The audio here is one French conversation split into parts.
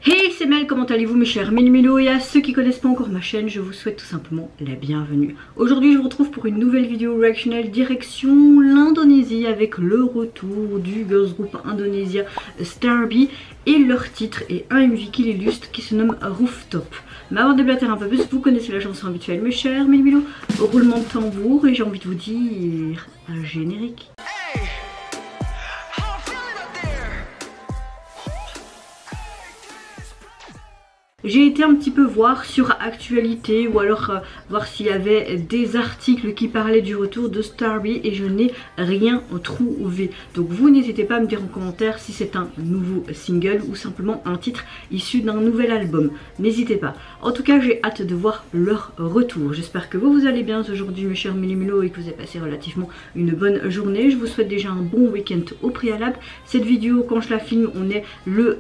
Hey, c'est Mel, comment allez-vous mes chers Mélo, et à ceux qui connaissent pas encore ma chaîne, je vous souhaite tout simplement la bienvenue. Aujourd'hui je vous retrouve pour une nouvelle vidéo reactionnelle direction l'Indonésie avec le retour du girls group indonésien Starby et leur titre est un MV qui l'illustre qui se nomme Rooftop. Mais avant de déblater un peu plus, vous connaissez la chanson habituelle mes chers Mélo, roulement de tambour et j'ai envie de vous dire un générique. J'ai été un petit peu voir sur Actualité ou alors voir s'il y avait des articles qui parlaient du retour de Starby et je n'ai rien trouvé. Donc vous n'hésitez pas à me dire en commentaire si c'est un nouveau single ou simplement un titre issu d'un nouvel album. N'hésitez pas. En tout cas j'ai hâte de voir leur retour. J'espère que vous allez bien aujourd'hui mes chers Mélo et que vous avez passé relativement une bonne journée. Je vous souhaite déjà un bon week-end au préalable. Cette vidéo quand je la filme on est le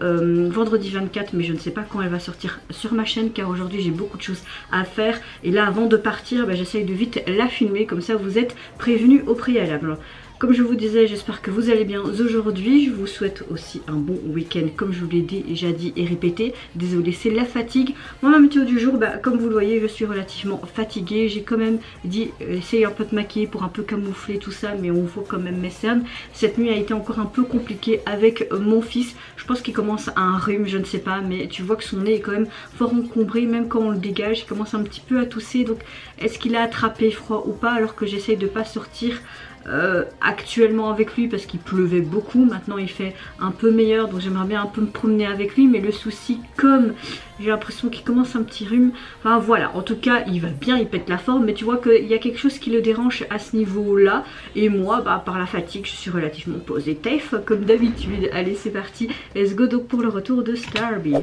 vendredi 24 mais je ne sais pas quand elle va sortir sur ma chaîne car aujourd'hui j'ai beaucoup de choses à faire et là avant de partir j'essaye de vite la filmer comme ça vous êtes prévenus au préalable. Comme je vous disais, j'espère que vous allez bien aujourd'hui. Je vous souhaite aussi un bon week-end comme je vous l'ai déjà dit et répété. Désolée, c'est la fatigue. Moi, ma météo du jour, comme vous le voyez, je suis relativement fatiguée. J'ai quand même dit essayer un peu de maquiller pour un peu camoufler tout ça, mais on voit quand même mes cernes. Cette nuit a été encore un peu compliquée avec mon fils. Je pense qu'il commence à un rhume, je ne sais pas, mais tu vois que son nez est quand même fort encombré. Même quand on le dégage, il commence un petit peu à tousser. Donc, est-ce qu'il a attrapé froid ou pas alors que j'essaye de pas sortir actuellement avec lui parce qu'il pleuvait beaucoup. Maintenant il fait un peu meilleur donc j'aimerais bien un peu me promener avec lui, mais le souci comme j'ai l'impression qu'il commence un petit rhume, enfin voilà, en tout cas il va bien, il pète la forme, mais tu vois qu'il y a quelque chose qui le dérange à ce niveau là et moi par la fatigue je suis relativement positive comme d'habitude. Allez c'est parti, let's go donc pour le retour de Starby.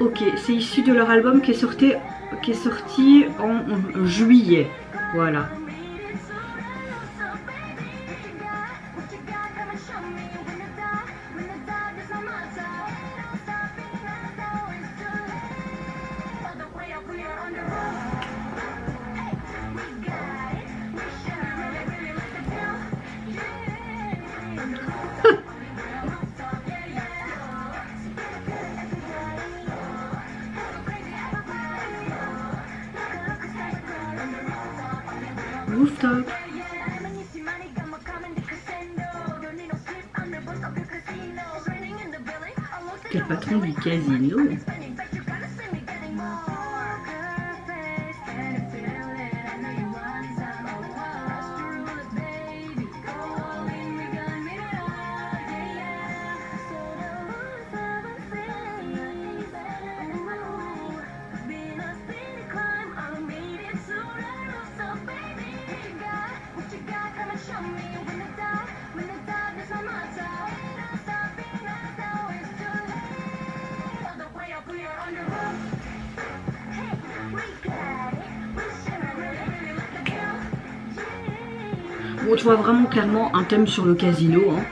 Ok, c'est issu de leur album qui est sorti en juillet. Voilà. Rooftop. T'es le patron du casino. Bon, tu vois vraiment clairement un thème sur le casino hein.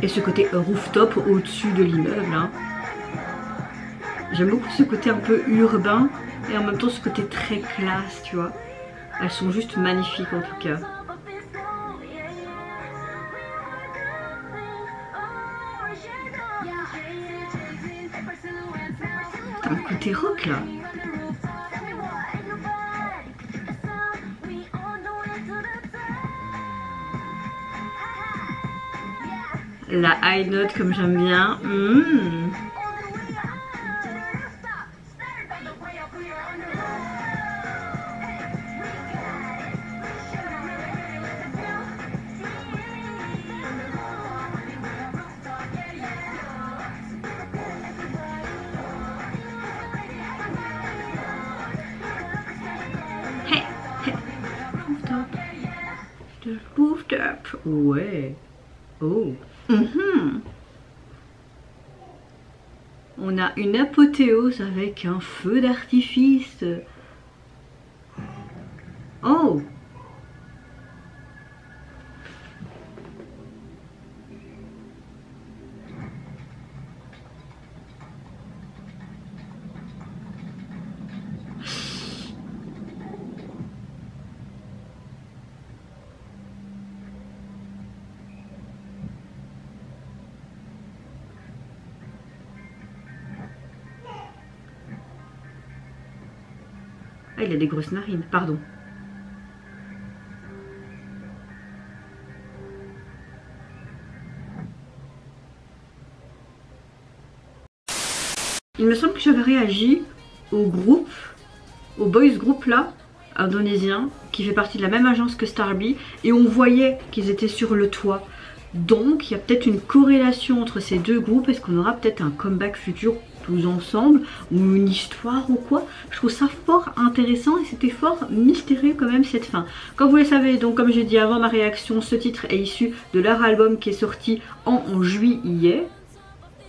Et ce côté rooftop au-dessus de l'immeuble hein. J'aime beaucoup ce côté un peu urbain et en même temps ce côté très classe, tu vois. Elles sont juste magnifiques en tout cas. T'as un côté rock là. La high note comme j'aime bien. Rooftop. Ouais. Oh. On a une apothéose avec un feu d'artifice. Oh. Ah, il a des grosses narines, pardon. Il me semble que j'avais réagi au groupe, au boys group là, indonésien, qui fait partie de la même agence que Starbee, et on voyait qu'ils étaient sur le toit. Donc il y a peut-être une corrélation entre ces deux groupes. Est-ce qu'on aura peut-être un comeback futur tous ensemble, ou une histoire ou quoi? Je trouve ça fort intéressant et c'était fort mystérieux quand même cette fin. Comme vous le savez, donc comme j'ai dit avant ma réaction, ce titre est issu de leur album qui est sorti en juillet.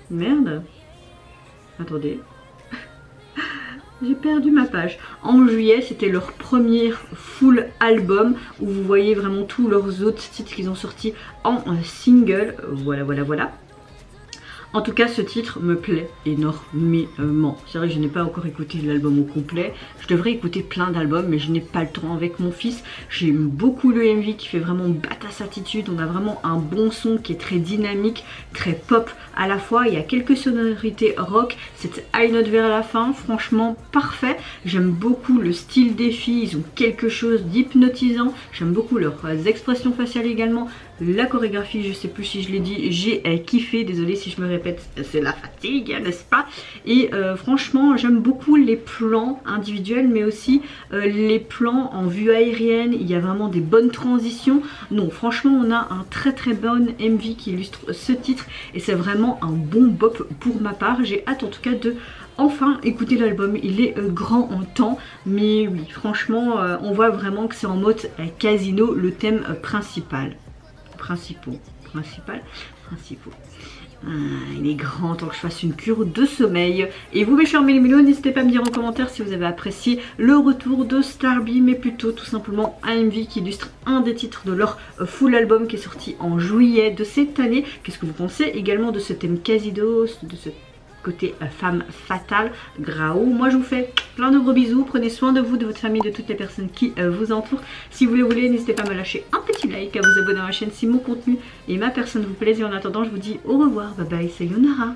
Merde. Attendez. J'ai perdu ma page. En juillet, c'était leur premier full album où vous voyez vraiment tous leurs autres titres qu'ils ont sortis en single. Voilà, voilà, voilà. En tout cas, ce titre me plaît énormément. C'est vrai que je n'ai pas encore écouté l'album au complet. Je devrais écouter plein d'albums, mais je n'ai pas le temps avec mon fils. J'aime beaucoup le MV qui fait vraiment badass attitude. On a vraiment un bon son qui est très dynamique, très pop à la fois. Il y a quelques sonorités rock. Cette high note vers la fin, franchement parfait. J'aime beaucoup le style des filles. Ils ont quelque chose d'hypnotisant. J'aime beaucoup leurs expressions faciales également. La chorégraphie, je sais plus si je l'ai dit, j'ai kiffé, désolée si je me répète, c'est la fatigue, n'est-ce pas? Et franchement, j'aime beaucoup les plans individuels, mais aussi les plans en vue aérienne. Il y a vraiment des bonnes transitions. Non, franchement, on a un très très bon MV qui illustre ce titre, et c'est vraiment un bon bop pour ma part. J'ai hâte en tout cas de enfin écouter l'album. Il est grand en temps, mais oui, franchement, on voit vraiment que c'est en mode casino, le thème principal. Principaux. Il est grand temps que je fasse une cure de sommeil. Et vous mes chers mélimélos, n'hésitez pas à me dire en commentaire si vous avez apprécié le retour de Starbee, mais plutôt tout simplement un MV qui illustre un des titres de leur full album qui est sorti en juillet de cette année. Qu'est-ce que vous pensez également de ce thème Casido, de ce côté femme fatale, Grau? Moi je vous fais plein de gros bisous, prenez soin de vous, de votre famille, de toutes les personnes qui vous entourent. Si vous le voulez, n'hésitez pas à me lâcher un petit like, à vous abonner à ma chaîne si mon contenu et ma personne vous plaisent. Et en attendant, je vous dis au revoir, bye bye, sayonara.